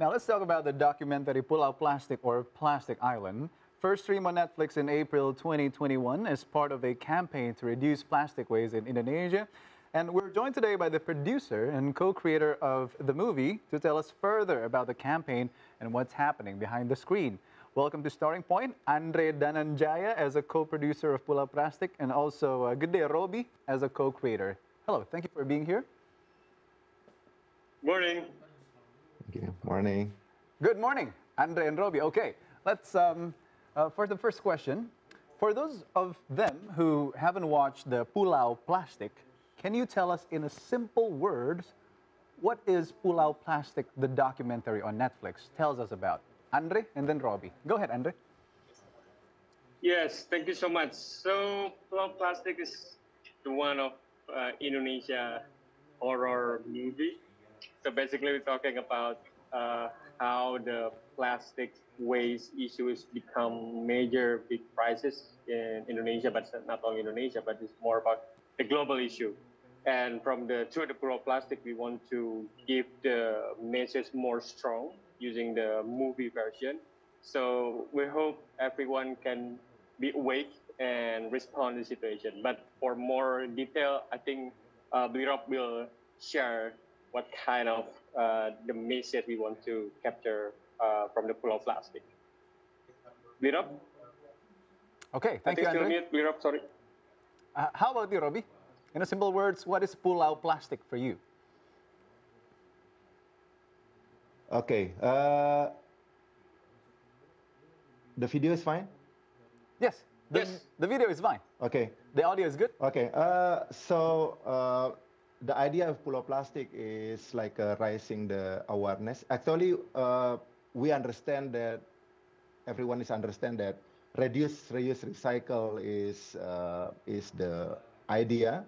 Now let's talk about the documentary Pulau Plastik or Plastic Island. First stream on Netflix in April 2021 as part of a campaign to reduce plastic waste in Indonesia. And we're joined today by the producer and co-creator of the movie to tell us further about the campaign and what's happening behind the screen. Welcome to Starting Point, Andre Dananjaya as a co-producer of Pulau Plastik and also Gede Robi as a co-creator. Hello, thank you for being here. Morning. Thank you. Morning. Good morning, Andre and Robi. Okay, let's, for the first question, for those of them who haven't watched the Pulau Plastik, can you tell us in a simple words, what is Pulau Plastik, the documentary on Netflix, tells us about? Andre and then Robi. Go ahead, Andre. Yes, thank you so much. So, Pulau Plastik is the one of Indonesia horror movie. So basically, we're talking about how the plastic waste issues become major big crisis in Indonesia, but not only Indonesia, but it's more about the global issue. And from the through the Pulau Plastik, we want to give the message more strong using the movie version. So we hope everyone can be awake and respond to the situation. But for more detail, I think Rob will share what kind of the message we want to capture from the Pulau Plastik. Rob? Okay, thank you, Andre. Still Rob, sorry. How about you, Robi? In a simple words, what is Pulau Plastik for you? Okay. The video is fine? Yes, Yes. the video is fine. Okay. The audio is good? Okay. The idea of Pulau Plastik is like raising the awareness. Actually, we understand that everyone is understand that reduce, reuse, recycle is the idea,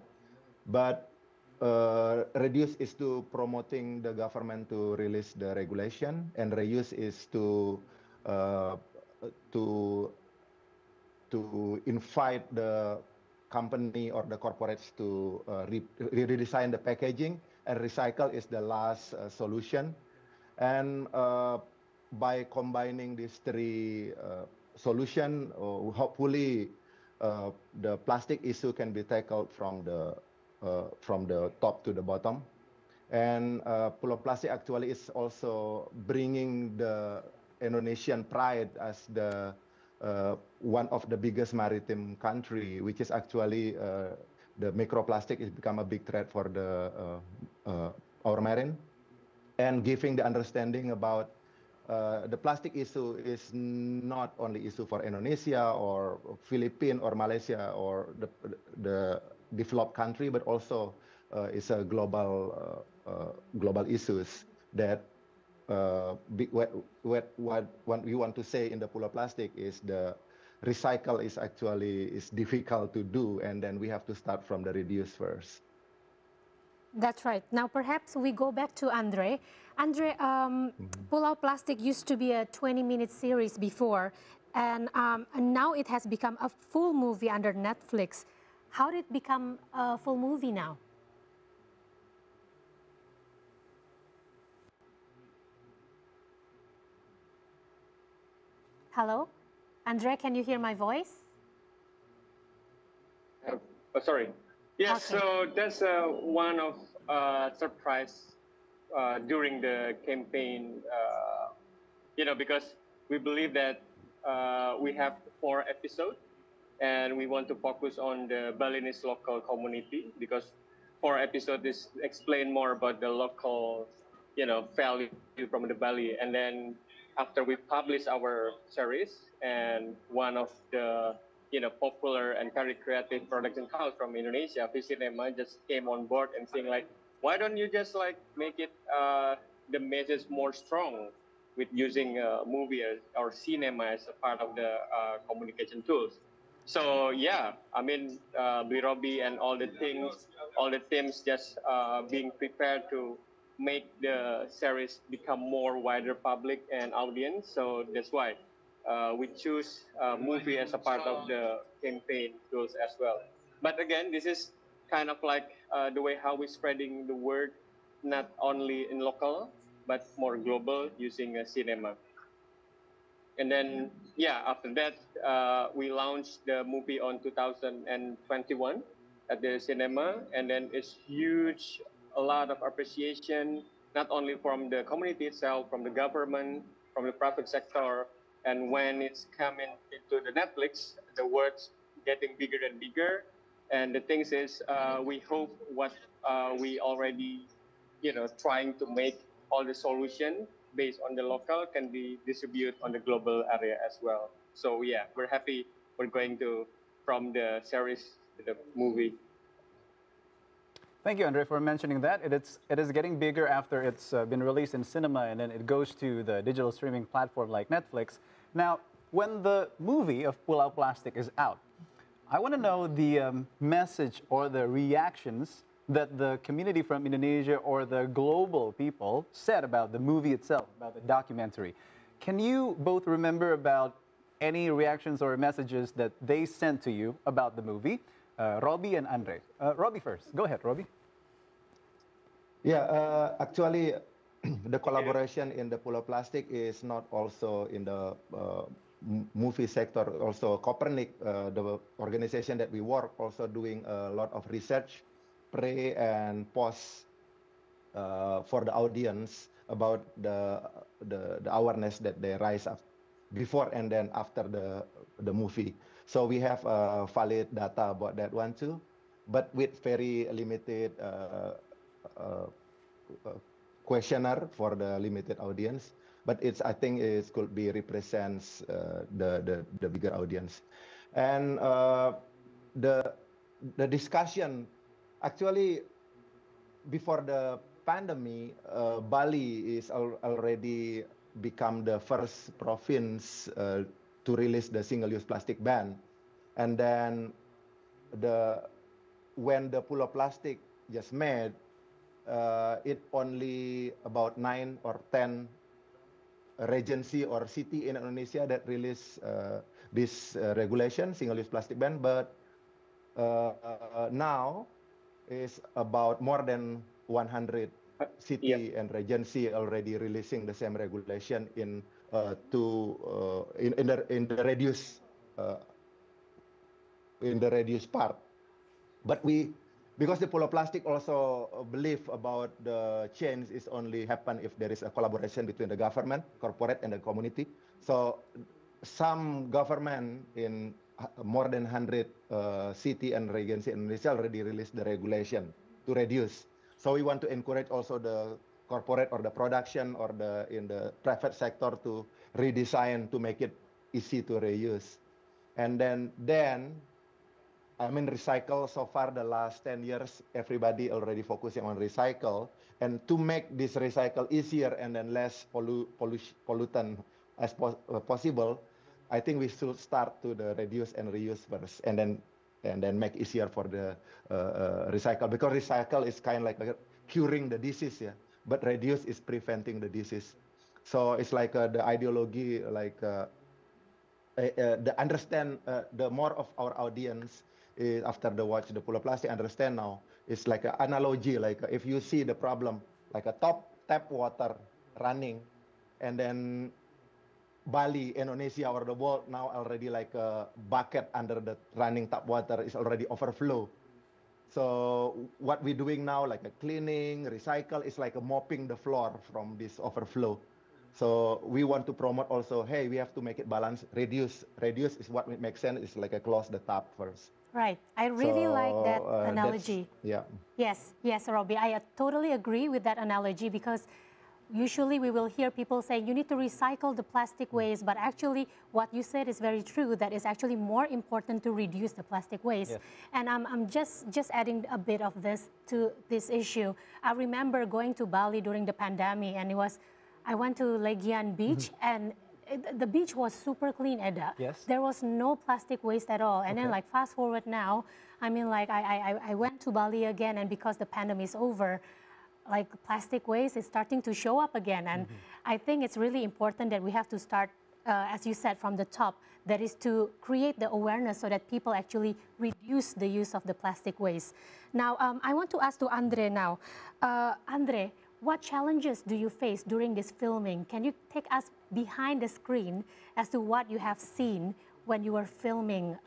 but reduce is to promoting the government to release the regulation, and reuse is to invite the company or the corporates to redesign the packaging, and recycle is the last solution. And by combining these three solutions, hopefully the plastic issue can be tackled from the top to the bottom. And Pulau Plastik actually is also bringing the Indonesian pride as the one of the biggest maritime country, which is actually the microplastic has become a big threat for the our marine, and giving the understanding about the plastic issue is not only issue for Indonesia or Philippines or Malaysia or the developed country, but also is a global issues that what we want to say in the Pulau Plastik is the recycle is actually is difficult to do, and then we have to start from the reduce first. That's right. Now perhaps we go back to Andre. Andre, Pulau Plastik used to be a 20-minute series before, and now it has become a full movie under Netflix. How did it become a full movie now? Hello? Andre, can you hear my voice? Sorry. Yes, Okay. so that's one of surprise during the campaign, because we believe that we have 4 episodes and we want to focus on the Balinese local community, because 4 episodes is explain more about the local, value from the Bali. And then after we publish our series, and one of the popular and very creative production house from Indonesia, Visinema, just came on board and saying like, why don't you just like make it the message more strong with using movie or cinema as a part of the communication tools. So yeah, I mean, Birobi and all the things, all the teams just being prepared to make the series become more wider public and audience. So that's why we choose movie as a part of the campaign tools as well. But again, this is kind of like the way how we're spreading the word, not only in local, but more global using a cinema. And then, yeah, after that, we launched the movie on 2021 at the cinema, and then it's huge, a lot of appreciation, not only from the community itself, from the government, from the private sector, and when it's coming into the Netflix, the word's getting bigger and bigger. And the things is, we hope what we already, trying to make all the solution based on the local can be distributed on the global area as well. So yeah, we're happy we're going to from the series to the movie. Thank you, Andre, for mentioning that. It is getting bigger after it's been released in cinema and then it goes to the digital streaming platform like Netflix. Now, when the movie of Pulau Plastik is out, I want to know the message or the reactions that the community from Indonesia or the global people said about the movie itself, about the documentary. Can you both remember about any reactions or messages that they sent to you about the movie? Robbie and Andre. Robbie first. Go ahead, Robbie. Yeah, actually, the collaboration in the Pulau Plastik is not also in the movie sector. Also, Copernic, the organization that we work, also doing a lot of research, pre and post for the audience about the awareness that they rise up before and then after the movie. So we have valid data about that one too, but with very limited questionnaire for the limited audience. But I think it could be represents the bigger audience, and the discussion actually before the pandemic, Bali is already become the first province to release the single-use plastic ban, and then when the Pulau Plastik just made, it only about 9 or 10 regency or city in Indonesia that release this regulation, single-use plastic ban, but now is about more than 100 city and regency already releasing the same regulation in the reduced part. But because the Pulau Plastik also believe about the change is only happen if there is a collaboration between the government, corporate, and the community. So some government in more than 100 city and regency in Indonesia already released the regulation to reduce. So we want to encourage also the corporate or the production or in the private sector to redesign to make it easy to reuse. And then I mean, recycle so far the last 10 years, everybody already focusing on recycle. And to make this recycle easier and then less pollutant as possible, I think we should start to the reduce and reuse first, and then make easier for the recycle, because recycle is kind of like curing the disease, yeah. But reduce is preventing the disease. So it's like the ideology, like the understand the more of our audience is after the watch the Pulau Plastik understand now. It's like an analogy, like if you see the problem, like a tap water running, and then Bali, Indonesia, or the world now already like a bucket under the running tap water is already overflow. So what we're doing now, like a cleaning, recycle, is like a mopping the floor from this overflow. So we want to promote also, hey, we have to make it balance. Reduce is what makes sense. It's like a close the tap first. Right. I really like that analogy. Yeah. Yes, Robbie. I totally agree with that analogy, because usually we will hear people saying you need to recycle the plastic waste, but actually what you said is very true, that it's actually more important to reduce the plastic waste. Yes. And I'm just adding a bit of this to this issue. I remember going to Bali during the pandemic, and I went to Legian Beach, and the beach was super clean, Eda. Yes. There was no plastic waste at all. And then like fast forward now, I mean, like I went to Bali again, and because the pandemic is over, like plastic waste is starting to show up again. And I think it's really important that we have to start, as you said, from the top, that is to create the awareness so that people actually reduce the use of the plastic waste. Now, I want to ask to Andre now. Andre, What challenges do you face during this filming? Can you take us behind the screen as to what you have seen when you were filming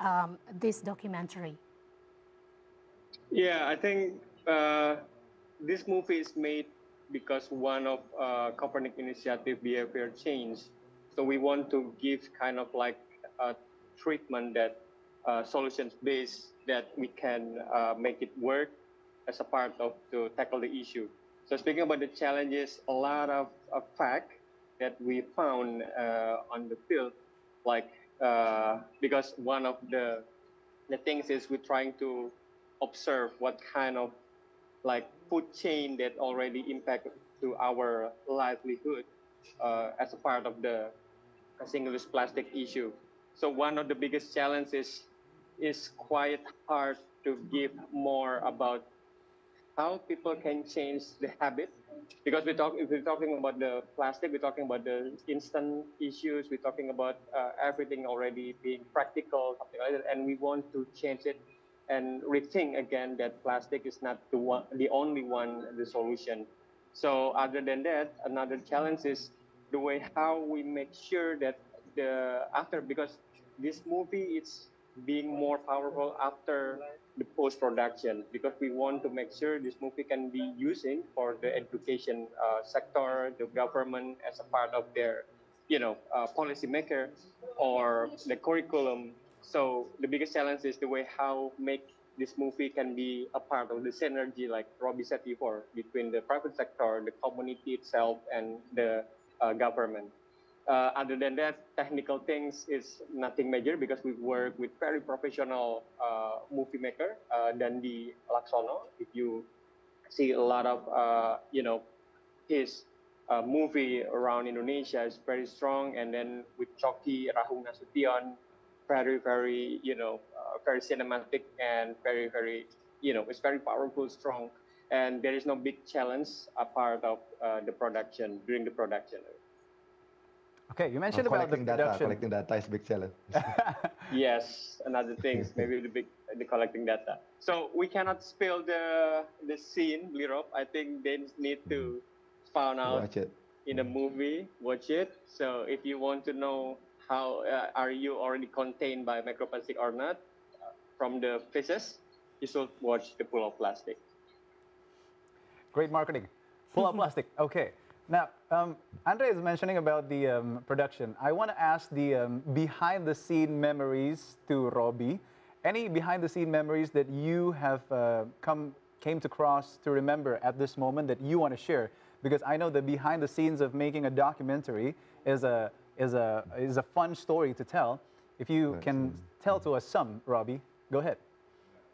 this documentary? Yeah, I think this movie is made because one of Copernic initiative behavior change. So we want to give kind of like a treatment that solutions based that we can make it work as a part of to tackle the issue. So speaking about the challenges, a lot of fact that we found on the field, like because one of the things is we're trying to observe what kind of like food chain that already impact to our livelihood as a part of the single-use plastic issue. So one of the biggest challenges is quite hard to give more about how people can change the habit because if we're talking about the plastic, we're talking about the instant issues, we're talking about everything already being practical, something like that, and we want to change it and rethink again that plastic is not the only one, the solution. So other than that, another challenge is the way how we make sure that the after because this movie is being more powerful after the post production because we want to make sure this movie can be using for the education sector, the government as a part of their, policy maker or the curriculum. So the biggest challenge is the way how make this movie can be a part of the synergy, like Robbie said before, between the private sector, the community itself, and the government. Other than that, technical things is nothing major because we work with very professional movie maker, Dandi Laksono. If you see a lot of, his movie around Indonesia is very strong. And then with Choki Rahung Nasution, very, very, very cinematic and very, very, it's very powerful, strong. And there is no big challenge a part of the production, during the production. Okay, you mentioned about the production. Collecting data is big challenge. Yes, another things, maybe the collecting data. So we cannot spill the scene, Lirop. I think they need to find out Watch it. in a movie, watch it. So if you want to know how are you already contained by microplastic or not from the faces, you should watch the Pulau Plastik. Great marketing. Pulau Plastik. Okay. Now, Andre is mentioning about the production. I want to ask the behind-the-scene memories to Robbie. Any behind-the-scene memories that you have came to cross to remember at this moment that you want to share? Because I know the behind the scenes of making a documentary is a fun story to tell. If you can tell to us some, Robbie, go ahead.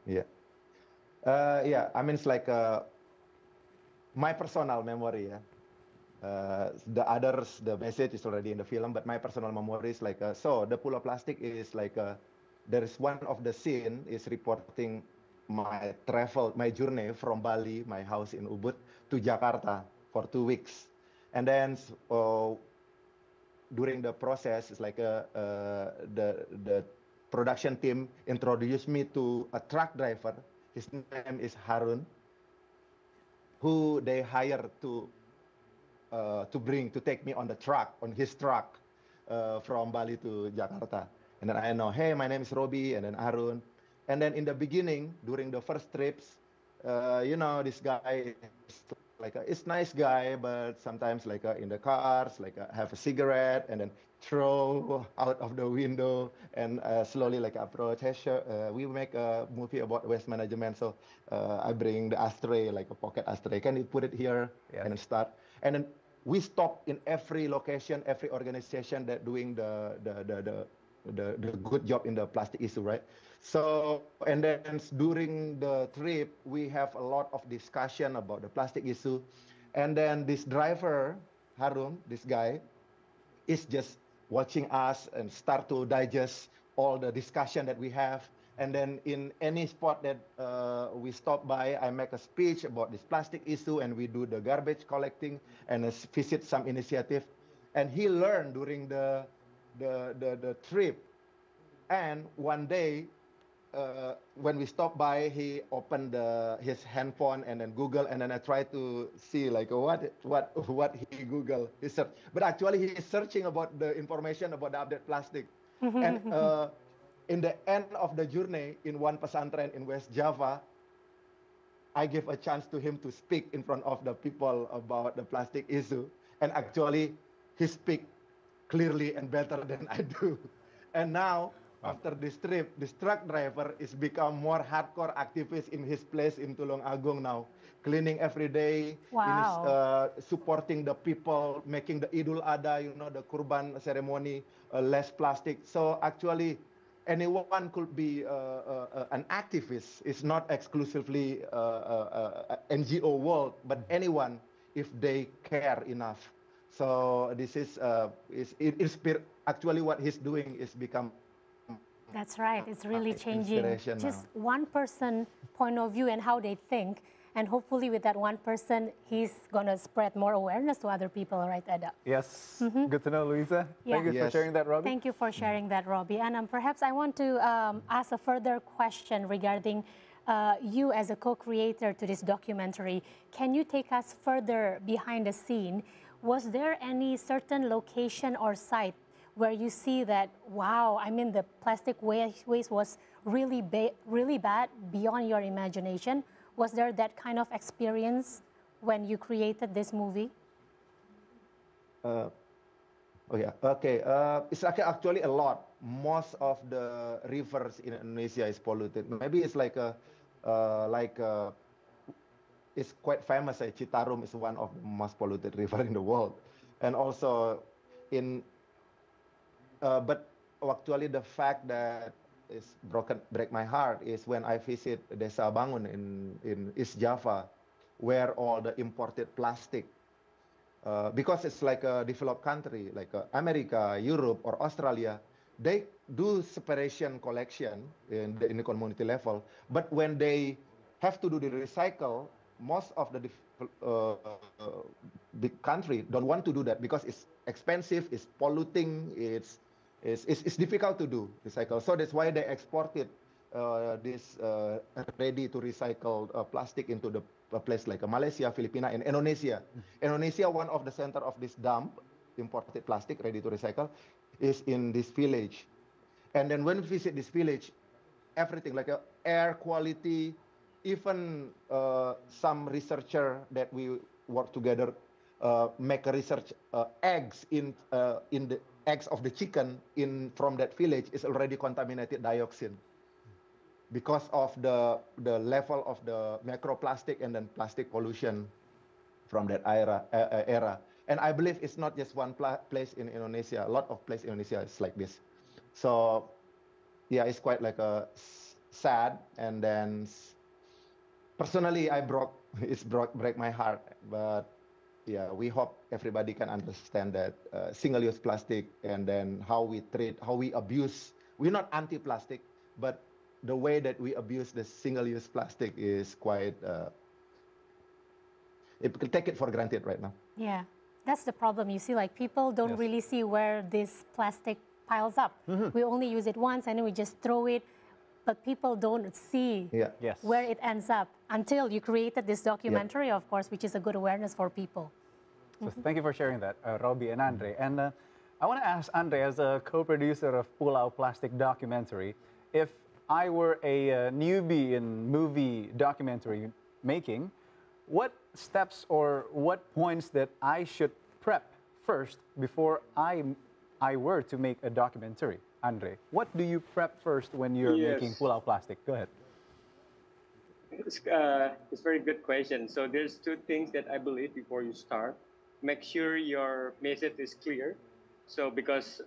Yeah. Yeah, I mean, it's like my personal memory, yeah. The others, the message is already in the film, but my personal memory is like, so the Pulau Plastik is like, there is one of the scene is reporting my journey from Bali, my house in Ubud, to Jakarta for 2 weeks. And then during the process, it's like the production team introduced me to a truck driver. His name is Harun, who they hired to take me on his truck from Bali to Jakarta. And then I know, hey, my name is Robbie, and then Arun. And then in the beginning, during the first trips, this guy is like it's nice guy, but sometimes like in the cars, like have a cigarette and then throw out of the window and slowly like approach. Hey, sure, we make a movie about waste management, so I bring the ashtray, like a pocket ashtray. Can you put it here? Yes. And then start. And then we stop in every location, every organization that doing the good job in the plastic issue, right? So, and then during the trip, we have a lot of discussion about the plastic issue. And then this driver, Harun, this guy, is just watching us and start to digest all the discussion that we have. And then in any spot that we stop by, I make a speech about this plastic issue, and we do the garbage collecting and visit some initiative. And he learned during the trip. And one day, when we stopped by, he opened his handphone and then Google, and then I tried to see like what he Google. He searched, but actually he is searching about the information about the update plastic. And in the end of the journey, in one pesantren in West Java, I gave a chance to him to speak in front of the people about the plastic issue, and actually he speak clearly and better than I do. And now, after this trip, this truck driver is become more hardcore activist in his place in Tulung Agung now, cleaning every day, Wow. supporting the people, making the Idul Adha, the Kurban ceremony, less plastic. So actually, anyone could be an activist. It's not exclusively NGO world, but anyone if they care enough. So this is actually what he's doing is become That's right. It's really changing inspiration now. just one person point of view and how they think. And hopefully with that one person, he's going to spread more awareness to other people, right, Eda? Yes, good to know, Luisa. Yeah. Thank you for Yes. sharing that, Robbie. Thank you for sharing that, Robbie. And perhaps I want to ask a further question regarding you as a co-creator to this documentary. Can you take us further behind the scene? Was there any certain location or site where you see that, wow, I mean, the plastic waste was really bad beyond your imagination? Was there that kind of experience when you created this movie? Oh yeah, okay. It's actually a lot. Most of the rivers in Indonesia is polluted. Maybe it's it's quite famous. Citarum is one of the most polluted river in the world, and also in but actually the fact that is break my heart is when I visit Desa Bangun in East Java, where all the imported plastic, because it's like a developed country like America, Europe, or Australia, they do separation collection in the community level. But when they have to do the recycle, most of the big country don't want to do that because it's expensive, it's polluting, it's difficult to do recycle. So that's why they exported this ready to recycle plastic into the place like Malaysia, Filipina, and Indonesia. Indonesia, one of the center of this dump, imported plastic ready to recycle, is in this village. And then when we visit this village, everything like air quality, even some researcher that we work together make a research eggs in the eggs of the chicken from that village is already contaminated dioxin because of the level of the microplastic and then plastic pollution from that era. And I believe it's not just one place in Indonesia. A lot of places in Indonesia is like this. So yeah, it's quite like a sad. And then personally, break my heart. But yeah, we hope everybody can understand that single-use plastic and then how we abuse. We're not anti-plastic, but the way that we abuse the single-use plastic is quite. We take it for granted right now. Yeah, that's the problem. You see, like people don't Yes. really see where this plastic piles up. We only use it once and then we just throw it, but people don't see Yes. where it ends up until you created this documentary, of course, which is a good awareness for people. So thank you for sharing that, Robbie and Andre. And I want to ask Andre, as a co-producer of Pulau Plastik documentary, if I were a newbie in movie documentary making, what steps or what points that I should prep first before I were to make a documentary? Andre, what do you prep first when you're Yes. making Pulau Plastik? Go ahead. It's a very good question. So there's two things that I believe before you start. Make sure your message is clear. So because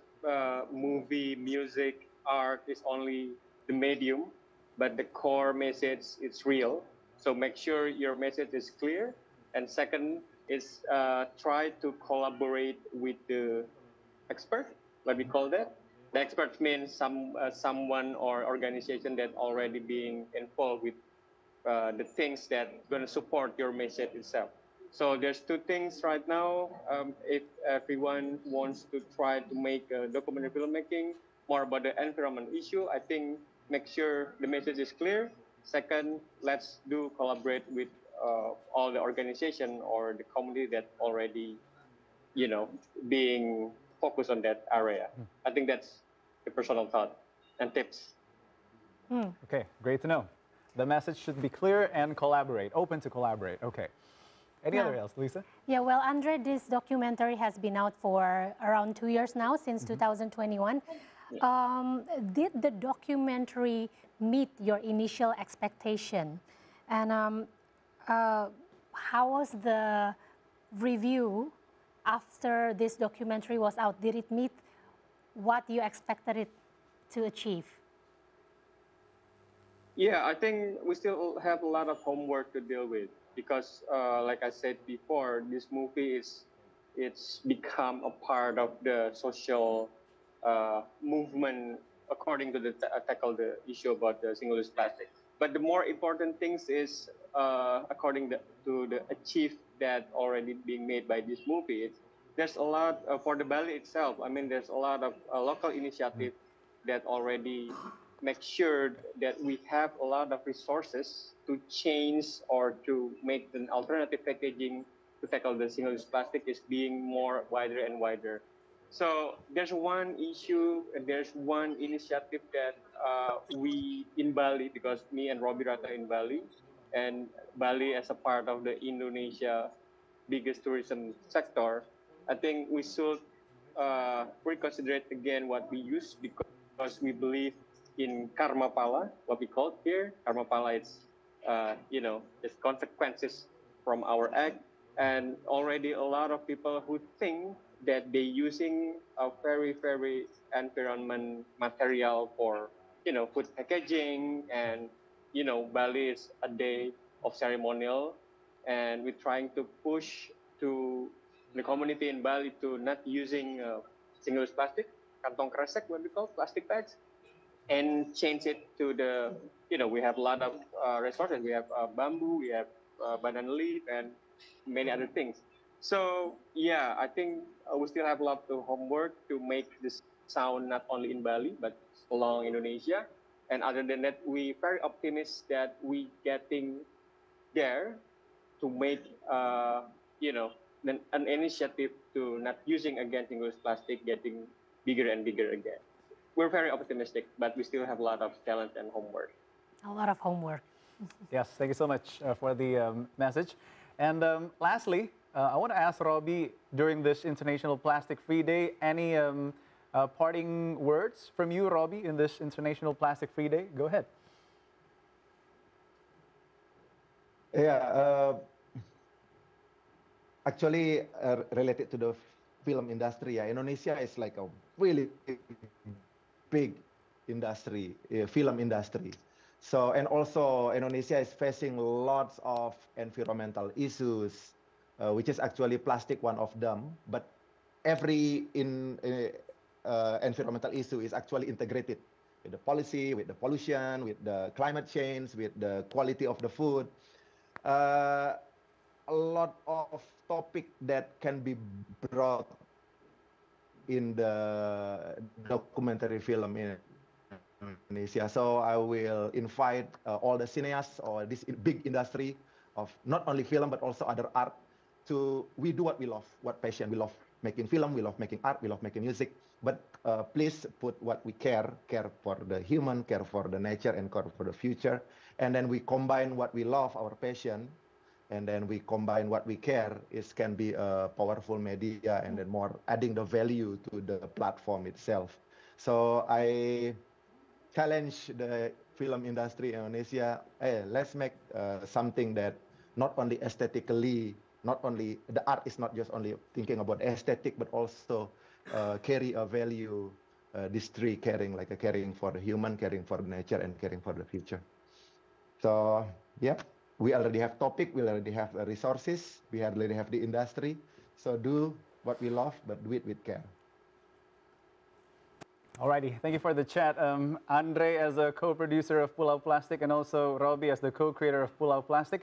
movie, music, art is only the medium, but the core message is real. So make sure your message is clear. And second is try to collaborate with the expert. Let me call that. The expert means someone or organization that already being involved with the things that going to support your message itself. So there's two things right now. If everyone wants to try to make a documentary filmmaking more about the environment issue, I think make sure the message is clear. Second, let's do collaborate with all the organization or the community that already, you know, being focused on that area. I think that's the personal thought and tips. Okay, great to know. The message should be clear and collaborate, open to collaborate. Okay. Any other else, Lisa? Yeah, well, Andre, this documentary has been out for around 2 years now, since 2021. Did the documentary meet your initial expectation? And how was the review after this documentary was out? Did it meet what you expected it to achieve? Yeah, I think we still have a lot of homework to deal with because, like I said before, this movie it's become a part of the social movement according to the tackle the issue about the single-use plastic. But the more important things is according to the achieve that already being made by this movie. There's a lot for the Bali itself. I mean, there's a lot of local initiative that already make sure that we have a lot of resources to change or to make an alternative packaging to tackle the single-use plastic is being more wider and wider. So there's one issue, there's one initiative that we in Bali, because me and Robbie Rata in Bali, and Bali as a part of the Indonesia biggest tourism sector, I think we should reconsider again what we use because we believe in karma pala, what we call it here. Karma pala is, it's consequences from our act. And already a lot of people who think that they using a very, very environment material for, food packaging and, Bali is a day of ceremonial and we're trying to push to the community in Bali to not using single-use plastic, kantong kresek, what we call plastic bags, and change it to the, we have a lot of resources. We have bamboo, we have banana leaf, and many other things. So yeah, I think we still have a lot of homework to make this sound not only in Bali but along Indonesia. And other than that, we very optimistic that we getting there to make an initiative to not using again single-use plastic getting bigger and bigger again. We're very optimistic, but we still have a lot of talent and homework. A lot of homework. Yes, thank you so much for the message. And lastly, I want to ask Robbie, during this International Plastic Free Day, any parting words from you, Robbie, in this International Plastic Free Day? Go ahead. Yeah, actually, related to the film industry, yeah, Indonesia is like a really big industry, film industry. So, and also Indonesia is facing lots of environmental issues, which is actually plastic one of them. But every environmental issue is actually integrated with the policy, with the pollution, with the climate change, with the quality of the food. A lot of topic that can be brought in the documentary film in Indonesia. So I will invite all the cineasts or this big industry of not only film but also other art to we do what we love, what passion we love making film, we love making art, we love making music. But please put what we care for the human, care for the nature, and care for the future. And then we combine what we love, our passion, and then we combine what we care. It can be a powerful media and then more adding the value to the platform itself. So I challenge the film industry in Indonesia, hey, let's make something that not only aesthetically, not only, the art is not just only thinking about aesthetic, but also carry a value, this tree caring, like a caring for the human, caring for the nature, and caring for the future. So, yeah, we already have topic, we already have resources, we already have the industry. So do what we love, but do it with care. Alrighty, thank you for the chat. Andre as a co-producer of Pulau Plastik and also Robbie as the co-creator of Pulau Plastik.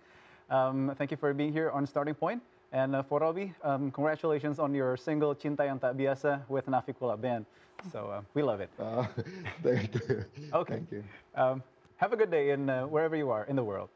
Thank you for being here on Starting Point. And for Robbie, congratulations on your single Cinta Yang Tak Biasa with Nafik Pula Band. So we love it. Thank you. Okay. Thank you. Have a good day in wherever you are in the world.